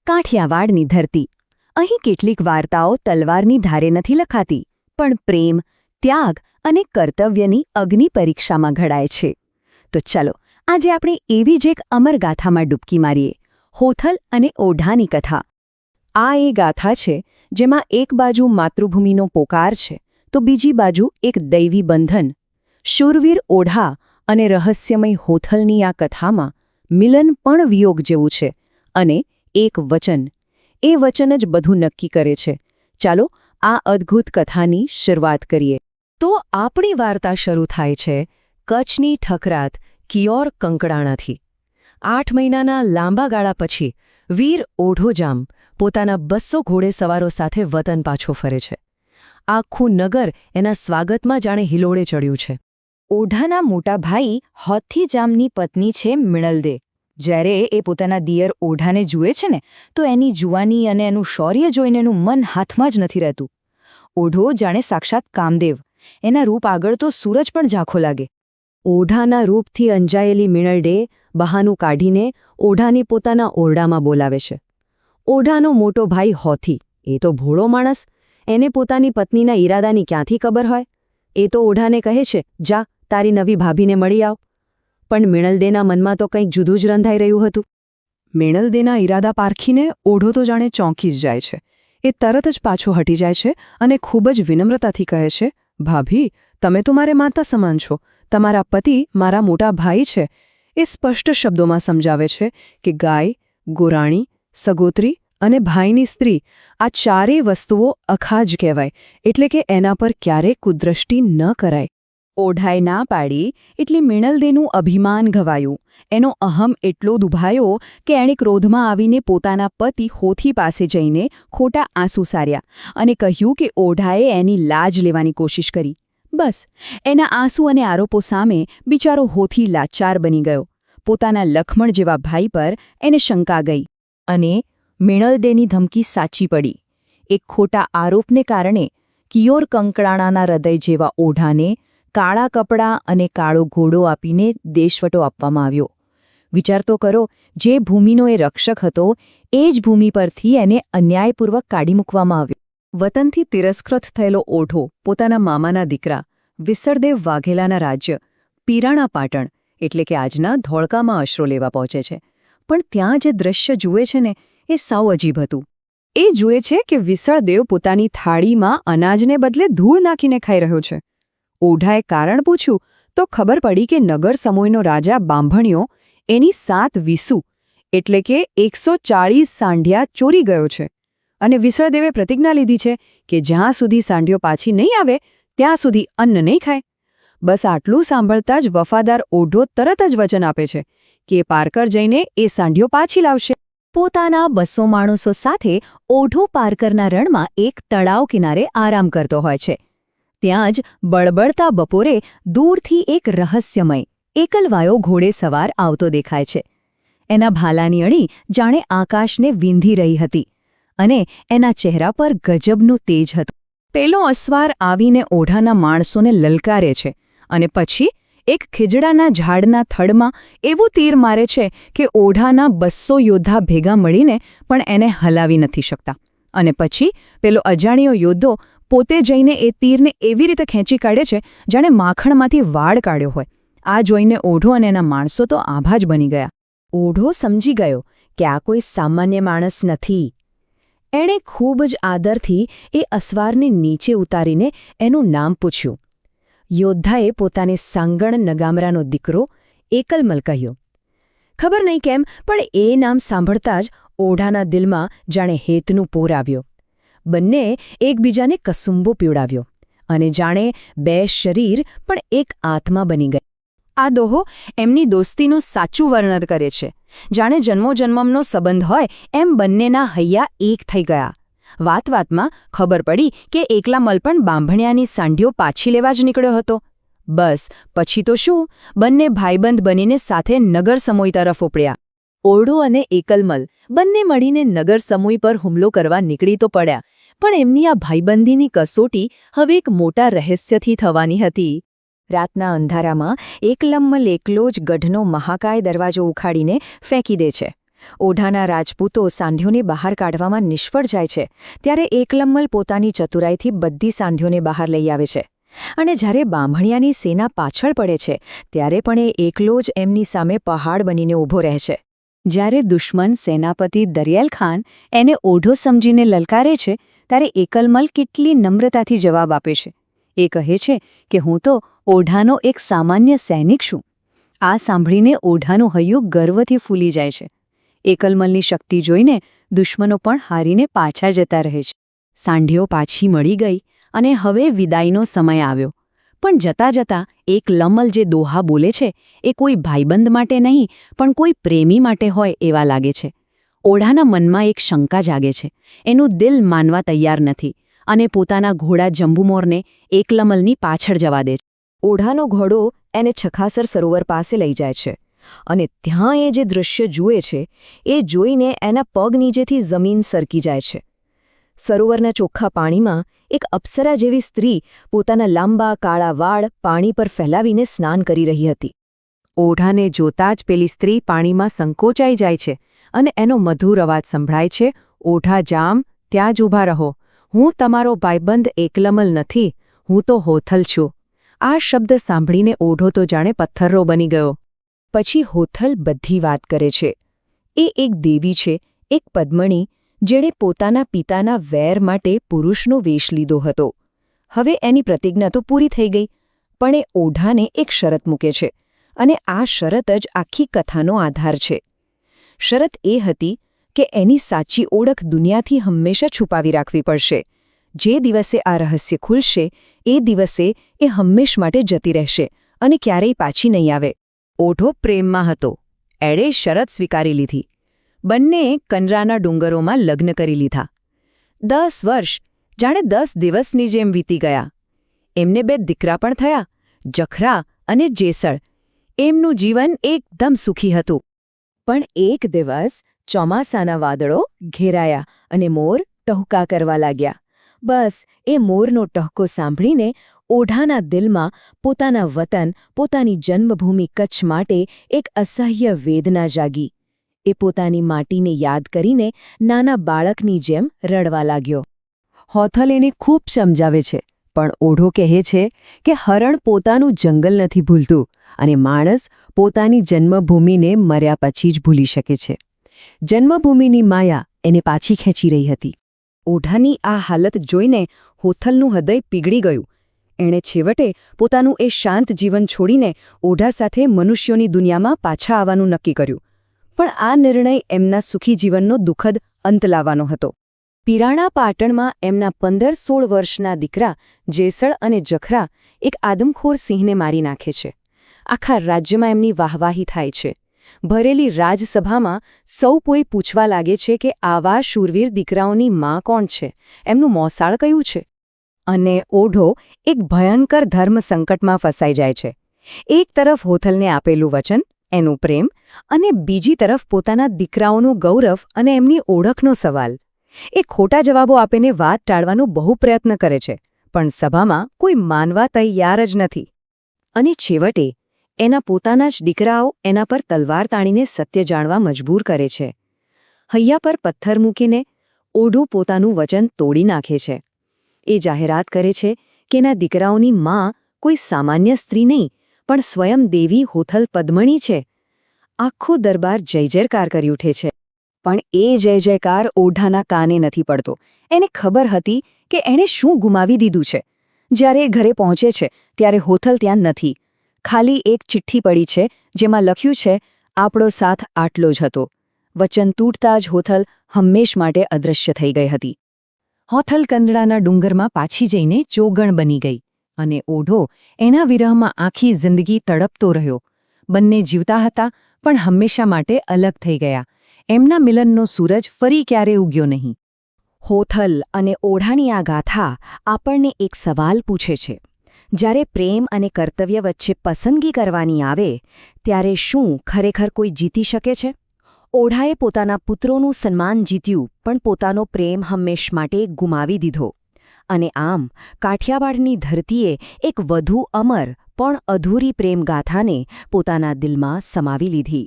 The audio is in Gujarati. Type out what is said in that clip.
કાઠિયાવાડની ધરતી. અહીં કેટલીક વાર્તાઓ તલવારની ધારે નથી લખાતી, પણ પ્રેમ, ત્યાગ અને કર્તવ્યની અગ્નિ પરીક્ષામાં ઘડાય છે. તો ચલો આજે આપણે એવી જ એક અમર ગાથામાં ડૂબકી મારીએ, હોથલ અને ઓઢાની કથા. આ એ ગાથા છે જેમાં એક બાજુ માતૃભૂમિનો પોકાર છે તો બીજી બાજુ એક દૈવી બંધન. શૂરવીર ઓઢા અને રહસ્યમય હોથલની આ કથામાં મિલન પણ વિયોગ જેવું છે, અને એક વચન, એ વચન જ બધું નક્કી કરે છે. ચાલો આ અદ્ભુત કથાની શરૂઆત કરીએ. તો આપણી વાર્તા શરૂ થાય છે કચ્છની ઠકરાત કિયોર કંકડાણાથી. 8 મહિનાના લાંબા ગાળા પછી વીર ઓઢોજામ પોતાના 200 ઘોડેસવારો સાથે વતન પાછો ફરે છે. આખું નગર એના સ્વાગતમાં જાણે હિલોળે ચડ્યું છે. ઓઢાના મોટા ભાઈ હોથીજામની પત્ની છે મિણલદે. જ્યારે એ પોતાના દિયર ઓઢાને જુએ છે ને, તો એની જુવાની અને એનું શૌર્ય જોઈને એનું મન હાથમાં જ નથી રહેતું. ઓઢો જાણે સાક્ષાત કામદેવ. એના રૂપ આગળ તો સૂરજ પણ ઝાંખો લાગે. ઓઢાના રૂપથી અંજાયેલી મિણલડે બહાનું કાઢીને ઓઢાને પોતાના ઓરડામાં બોલાવે છે. ઓઢાનો મોટો ભાઈ હોથી, એ તો ભોળો માણસ, એને પોતાની પત્નીના ઈરાદાની ક્યાંથી ખબર હોય? એ તો ઓઢાને કહે છે, જા તારી નવી ભાભીને મળી આવ. પણ મિણલદેના મનમાં તો કંઈક જુદું જ રંધાઈ રહ્યું હતું. મિણલદેના ઈરાદા પારખીને ઓઢો તો જાણે ચોંકી જ જાય છે. એ તરત જ પાછો હટી જાય છે અને ખૂબ જ વિનમ્રતાથી કહે છે, ભાભી, તમે તો મારે માતા સમાન છો. તમારા પતિ મારા મોટા ભાઈ છે. એ સ્પષ્ટ શબ્દોમાં સમજાવે છે કે ગાય, ગોરાણી, સગોત્રી અને ભાઈની સ્ત્રી, આ ચારેય વસ્તુઓ અખાજ કહેવાય, એટલે કે એના પર ક્યારેય કુદ્રષ્ટિ ન કરાય. ઓઢાએ ના પાડી એટલે મિણલદેનું અભિમાન ઘવાયું. એનો અહમ એટલો દુભાયો કે એણે ક્રોધમાં આવીને પોતાના પતિ હોથી પાસે જઈને ખોટા આંસુ સાર્યા અને કહ્યું કે ઓઢાએ એની લાજ લેવાની કોશિશ કરી. બસ એના આંસુ અને આરોપો સામે બિચારો હોથી લાચાર બની ગયો. પોતાના લખમણ જેવા ભાઈ પર એને શંકા ગઈ અને મિણલદેની ધમકી સાચી પડી. એક ખોટા આરોપને કારણે કિયોર કંકડાણાના હૃદય જેવા ઓઢાને કાળા કપડાં અને કાળો ઘોડો આપીને દેશવટો આપવામાં આવ્યો. વિચાર તો કરો, જે ભૂમિનો એ રક્ષક હતો એ જ ભૂમિ પરથી એને અન્યાયપૂર્વક કાઢી મૂકવામાં આવ્યો. વતનથી તિરસ્કૃત થયેલો ઓઢો પોતાના મામાના દીકરા વિસળદેવ વાઘેલાના રાજ્ય પીરાણા પાટણ એટલે કે આજના ધોળકામાં આશરો લેવા પહોંચે છે. પણ ત્યાં જે દ્રશ્ય જુએ છે ને, એ સાવ અજીબ હતું. એ જુએ છે કે વિસળદેવ પોતાની થાળીમાં અનાજને બદલે ધૂળ નાખીને ખાઈ રહ્યો છે. ઓઢાએ કારણ પૂછ્યું તો ખબર પડી કે નગર સમૂહનો રાજા બાંભણિયો એની 7 વીસુ એટલે કે 140 સાંઢિયા ચોરી ગયો છે, અને વિસળદેવે પ્રતિજ્ઞા લીધી છે કે જ્યાં સુધી સાંઢિયો પાછી નહીં આવે ત્યાં સુધી અન્ન નહીં ખાય. બસ આટલું સાંભળતા જ વફાદાર ઓઢો તરત જ વચન આપે છે કે પારકર જઈને એ સાંઢિયો પાછી લાવશે. પોતાના 200 માણસો સાથે ઓઢો પારકરના રણમાં એક તળાવ કિનારે આરામ કરતો હોય છે. ત્યાં જ બળબડતા બપોરે દૂરથી એક રહસ્યમય એકલવાયો ઘોડેસવાર આવતો દેખાય છે. એના ભાલાની અણી જાણે આકાશને વીંધી રહી હતી, અને એના ચહેરા પર ગજબનું તેજ હતું. પેલો અસવાર આવીને ઓઢાના માણસોને લલકારે છે અને પછી એક ખીજડાના ઝાડના થડમાં એવું તીર મારે છે કે ઓઢાના 200 યોદ્ધા ભેગા મળીને પણ એને હલાવી નથી શકતા. અને પછી પેલો અજાણ્યો યોદ્ધો પોતે જઈને એ તીરને એવી રીતે ખેંચી કાઢે છે જાણે માખણમાંથી વાળ કાઢ્યો હોય. આ જોઈને ઓઢો અને એના માણસો તો આભા જ બની ગયા. ઓઢો સમજી ગયો કે આ કોઈ સામાન્ય માણસ નથી. એણે ખૂબ જ આદરથી એ અસવારને નીચે ઉતારીને એનું નામ પૂછ્યું. યોદ્ધાએ પોતાને સાંગણ નગામરાનો દીકરો એકલમલ કહ્યો. ખબર નહીં કેમ, પણ એ નામ સાંભળતા જ ઓઢાના દિલમાં જાણે હેતનું પૂર આવ્યો. બંને એકબીજાને કસુંબો પીવડાવ્યો અને જાણે 2 શરીર પણ એક આત્મા બની ગયા. આ દોહો એમની દોસ્તીનું સાચું વર્ણન કરે છે. જાણે જન્મોજન્મનો સંબંધ હોય એમ બંનેના હૈયા એક થઈ ગયા. વાતમાં ખબર પડી કે એકલામલ પણ બાંભણિયાની સાંઢીઓ પાછી લેવા જ નીકળ્યો હતો. બસ પછી તો શું, બંને ભાઈબંધ બનીને સાથે નગર સમૂહ તરફ ઉપડ્યા. ઓઢો અને એકલમલ બંને મળીને નગર સમૂહ પર હુમલો કરવા નીકળી તો પડ્યા, પણ એમની આ ભાઈબંધીની કસોટી હવે એક મોટા રહસ્યથી થવાની હતી. રાતના અંધારામાં એકલમલ એકલો જ ગઢનો મહાકાય દરવાજો ઉખાડીને ફેંકી દે છે ઓઢાના રાજપૂતો સાંઢીઓને બહાર કાઢવામાં નિષ્ફળ જાય છે ત્યારે એકલમલ પોતાની ચતુરાઈથી બધી સાંઢીઓને બહાર લઈ આવે છે અને જ્યારે બામણિયાની સેના પાછળ પડે છે ત્યારે પણ એ એકલો જ એમની સામે પહાડ બનીને ઊભો રહે છે. જ્યારે દુશ્મન સેનાપતિ દરિયાલ ખાન એને ઓઢો સમજીને લલકારે છે ત્યારે એકલમલ કેટલી નમ્રતાથી જવાબ આપે છે. એ કહે છે કે હું તો ઓઢાનો એક સામાન્ય સૈનિક છું. આ સાંભળીને ઓઢાનું હૈયું ગર્વથી ફૂલી જાય છે. એકલમલની શક્તિ જોઈને દુશ્મનો પણ હારીને પાછા જતા રહે છે. સાંઢીઓ પાછી મળી ગઈ અને હવે વિદાયનો સમય આવ્યો. પણ જતાં જતાં એકલમલ જે દોહા બોલે છે એ કોઈ ભાઈબંધ માટે નહીં પણ કોઈ પ્રેમી માટે હોય એવા લાગે છે. ઓઢાના મનમાં એક શંકા જાગે છે. એનું દિલ માનવા તૈયાર નથી અને પોતાના ઘોડા જંબુમોરને એકલમલની પાછળ જવા દે છે. ઓઢાનો ઘોડો એને છખાસર સરોવર પાસે લઈ જાય છે અને ત્યાં એ જે દૃશ્ય જુએ છે એ જોઈને એના પગ નીચેથી જમીન સરકી જાય છે. સરોવરના ચોખ્ખા પાણીમાં એક અપ્સરા જેવી સ્ત્રી પોતાના લાંબા કાળા વાળ પાણી પર ફેલાવીને સ્નાન કરી રહી હતી. ઓઢાને જોતાં જ પેલી સ્ત્રી પાણીમાં સંકોચાઈ જાય છે અને એનો મધુર અવાજ સંભળાય છે, ઓઢા જામ, ત્યાં જ ઊભા રહો. હું તમારો ભાઈબંધ એકલમલ નથી, હું તો હોથલ છું. આ શબ્દ સાંભળીને ઓઢો તો જાણે પથ્થરો બની ગયો. પછી હોથલ બધી વાત કરે છે. એ એક દેવી છે, એક પદ્મણી, જેણે પોતાના પિતાના વેર માટે પુરુષનો વેશ લીધો હતો. હવે એની પ્રતિજ્ઞા તો પૂરી થઈ ગઈ, પણ એ ઓઢાને એક શરત મૂકે છે અને આ શરત જ આખી કથાનો આધાર છે. શરત એ હતી કે એની સાચી ઓળખ દુનિયાથી હંમેશા છુપાવી રાખવી પડશે. જે દિવસે આ રહસ્ય ખુલશે એ દિવસે એ હંમેશ માટે જતી રહેશે અને ક્યારેય પાછી નહીં આવે. ઓઢો પ્રેમમાં હતો. એણે શરત સ્વીકારી લીધી. બંનેએ કંડરાના ડુંગરોમાં લગ્ન કરી લીધા. 10 વર્ષ જાણે 10 દિવસની જેમ વીતી ગયા. એમને 2 દીકરા પણ થયા, જખરા અને જેસળ. એમનું જીવન એકદમ સુખી હતું. પણ એક દિવસ ચોમાસાના વાદળો ઘેરાયા અને મોર ટહુકા કરવા લાગ્યા. બસ એ મોરનો ટહકો સાંભળીને ઓઢાના દિલમાં પોતાના વતન, પોતાની જન્મભૂમિ કચ્છ માટે એક અસહ્ય વેદના જાગી. એ પોતાની માટીને યાદ કરીને નાના બાળકની જેમ રડવા લાગ્યો. હોથલ એને ખૂબ સમજાવે છે, પણ ઓઢો કહે છે કે હરણ પોતાનું જંગલ નથી ભૂલતું અને માણસ પોતાની જન્મભૂમિને મર્યા પછી જ ભૂલી શકે છે. જન્મભૂમિની માયા એને પાછી ખેંચી રહી હતી. ઓઢાની આ હાલત જોઈને હોથલનું હૃદય પીગળી ગયું. એણે છેવટે પોતાનું એ શાંત જીવન છોડીને ઓઢા સાથે મનુષ્યોની દુનિયામાં પાછા આવવાનું નક્કી કર્યું. પણ આ નિર્ણય એમના સુખી જીવનનો દુઃખદ અંત લાવવાનો હતો. પિરાણા પાટણમાં એમના 15-16 વર્ષના દીકરા જેસળ અને જખરા એક આદમખોર સિંહને મારી નાખે છે. આખા રાજ્યમાં એમની વાહવાહી થાય છે. ભરેલી રાજસભામાં સૌ કોઈ પૂછવા લાગે છે કે આવા શૂરવીર દીકરાઓની માં કોણ છે, એમનું મોસાળ કયું છે. અને ઓઢો એક ભયંકર ધર્મ સંકટમાં ફસાઈ જાય છે. એક તરફ હોથલને આપેલું વચન, એનું પ્રેમ, અને બીજી તરફ પોતાના દીકરાઓનું ગૌરવ અને એમની ઓળખનો સવાલ. એ ખોટા જવાબો આપીને વાત ટાળવાનો બહુ પ્રયત્ન કરે છે, પણ સભામાં કોઈ માનવા તૈયાર જ નથી. અને છેવટે એના પોતાના જ દીકરાઓ એના પર તલવાર તાણીને સત્ય જાણવા મજબૂર કરે છે. હૈયા પર પથ્થર મૂકીને ઓઢો પોતાનું વચન તોડી નાખે છે. એ જાહેરાત કરે છે કે એના દીકરાઓની માં કોઈ સામાન્ય સ્ત્રી નહીં પણ સ્વયં દેવી હોથલ પદ્મણી છે. આખો દરબાર જય જયકાર કરી ઉઠે છે. પણ એ જય જયકાર ઓઢાના કાને નથી પડતો. એને ખબર હતી કે એણે શું ગુમાવી દીધું છે. જ્યારે એ ઘરે પહોંચે છે ત્યારે હોથલ ત્યાં નથી. ખાલી એક ચિઠ્ઠી પડી છે જેમાં લખ્યું છે, આપણો સાથ આટલો જ હતો. વચન તૂટતા જ હોથલ હંમેશ માટે અદૃશ્ય થઈ ગઈ હતી. હોથલ કંડરાના ડુંગરમાં પાછી જઈને ચોગણ બની ગઈ અને ઓઢો એના વિરહમાં આખી જિંદગી તડપતો રહ્યો. બંને જીવતા હતા પણ હંમેશા માટે અલગ થઈ ગયા. એમના મિલનનો સૂરજ ફરી ક્યારે ઉગ્યો નહીં. હોથલ અને ઓઢાની આ ગાથા આપણને એક સવાલ પૂછે છે. જ્યારે પ્રેમ અને કર્તવ્ય વચ્ચે પસંદગી કરવાની આવે ત્યારે શું ખરેખર કોઈ જીતી શકે છે? ઓઢાએ પોતાના પુત્રોનું સન્માન જીત્યું પણ પોતાનો પ્રેમ હંમેશ માટે ગુમાવી દીધો. અને આમ કાઠિયાવાડની ધરતીએ એક વધુ અમર પણ અધૂરી પ્રેમગાથાને પોતાના દિલમાં સમાવી લીધી.